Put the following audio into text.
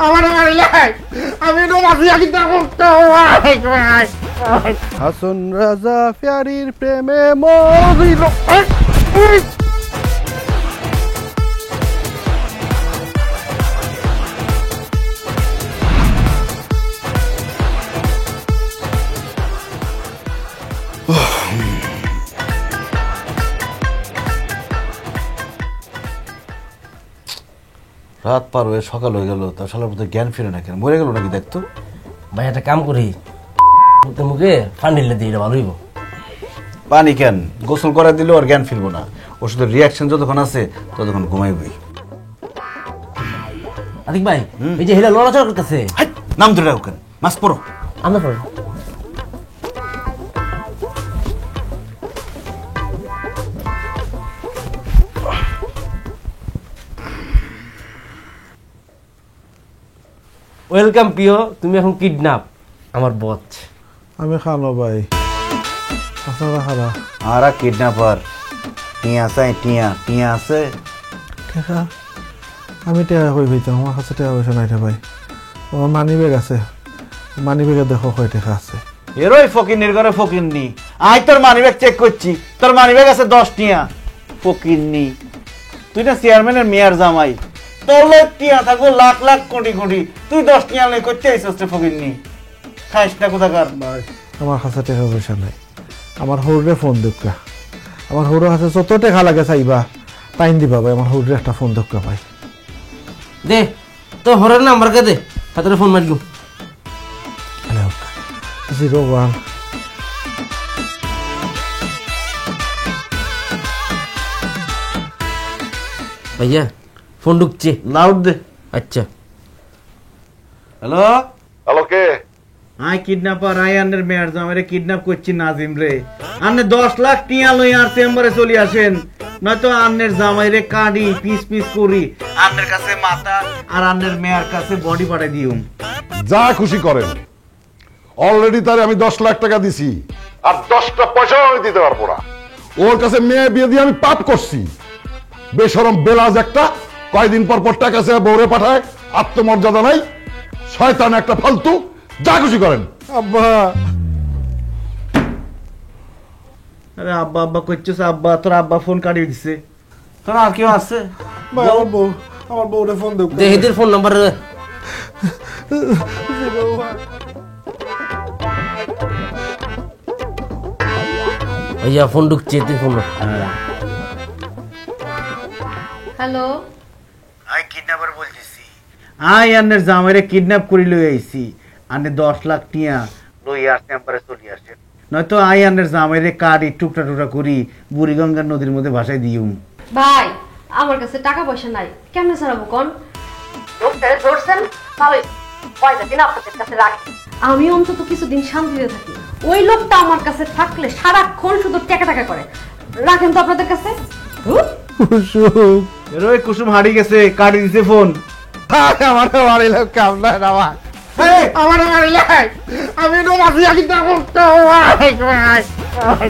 আমার মারলে আমি তো মাফিয়া কি করতে ভাই হাসন রাজা প্যারির প্রেমে মরিল রাত পার হয়ে সকাল হয়ে গেল তার শালার মধ্যে জ্ঞান ফিরে না কেন মরে গেল নাকি দেখতো ভাই একটা কাম করি মুখে মুখে ফান্ডিলে দিয়ে ভালো হইব পানি কেন গোসল করে দিলেও আর জ্ঞান ফিরবো না ওষুধের রিয়াকশন যতক্ষণ আছে ততক্ষণ ঘুমাইবই আদিক ভাই এই যে হেলা লড়াচড়া করতেছে নাম ধরে রাখো কেন মাছ পড়ো আমরা পড়ো ওয়েলকাম প্রিয় তুমি এখন কিডন্যাপ আমার বচ আমি খানো ভাই আপনারা খারা আরা কিডন্যাপার টিয়া আছে টিয়া টিয়া আছে টাকা আমি টাকা কই পাইতাম আমার কাছে টাকা পয়সা নাই রে ভাই আমার মানি ব্যাগ আছে মানি ব্যাগে দেখো কয় টাকা আছে এরই ফকিনের ঘরে ফকিরনি আই তোর মানিব্যাগ চেক করছি তোর মানিব্যাগ আছে 10 টিয়া ফকিরনি তুই না চেয়ারম্যানের মেয়ার জামাই তোর লোক টিয়া থাকবো লাখ লাখ কোটি কোটি তুই 10 টিয়া লই করতে আইছস রে ফকিরনি খাইস না কোথাকার ভাই আমার কাছে টাকা পয়সা নাই আমার হৌরে ফোন দোকা আমার হৌর কাছে যত টাকা লাগে চাইবা টাইম দিবা ভাই আমার হৌরে একটা ফোন দোকা ভাই দে তো হরের নাম্বার কে দে হাতের ফোন মারলু 01 ভাইয়া ফোন ঢুকছে লাউড দে আচ্ছা হ্যালো হ্যালো কে আই কিডন্যাপার আই আন্নের মেয়ার জামাইরে কিডন্যাপ করছি নাজিম রে আন্নে 10 লাখ টিয়া লই আর চেম্বারে চলে আসেন নয়তো আন্নের জামাইরে কাডি পিস পিস করি আন্নের কাছে মাথা আর আন্নের মেয়ার কাছে বডি পাঠাই দিউম যা খুশি করেন অলরেডি তারে আমি 10 লাখ টাকা দিছি আর 10টা পয়সাও আমি দিতে পারবো না ওর কাছে মেয়ে বিয়ে দিয়ে আমি পাপ করছি বেশরম বেলাজ একটা কয়দিন পর পর টাকা সে বউরে পাঠায় আত্মমর্যাদা নাই শয়তান একটা ফালতু যা খুশি করেন আব্বা আরে আব্বা আব্বা কইছস আব্বা তোর আব্বা ফোন কাটিয়ে দিছে তোর আর কেউ আছে ভাই আমার বউরে ফোন দোকা দে হেদের ফোন নাম্বার ভাইয়া ফোন ঢুকছে তুই ফোন হ্যালো আই কিডন্যাপার বলতেছি আই আন্নের জামাইরে কিডন্যাপ করি লই আইছি আন্নে 10 লাখ টিয়া লই আর চেম্বারে চলে আসেন নয়তো আই আন্নের জামাইরে কাডি টুকরা টুকরা করি বুড়িগঙ্গা নদীর মধ্যে ভাসাই দিউম ভাই আমার কাছে টাকা পয়সা নাই কেমনে ছাড়াবো কোন লোকটারে ধরছেন তাহলে পয়সা দিন আপনাদের কাছে রাখি আমি অন্তত কিছুদিন শান্তিতে থাকি ওই লোকটা আমার কাছে থাকলে সারাক্ষণ শুধু টাকা টাকা করে রাখেন তো আপনাদের কাছে কুসুম এরই কুসুম হারি গেছে কাটি দিছে ফোন আমার মারিলে কাম নাই না আমার মারিলে আমি তো মাফিয়া কি করতে ভাই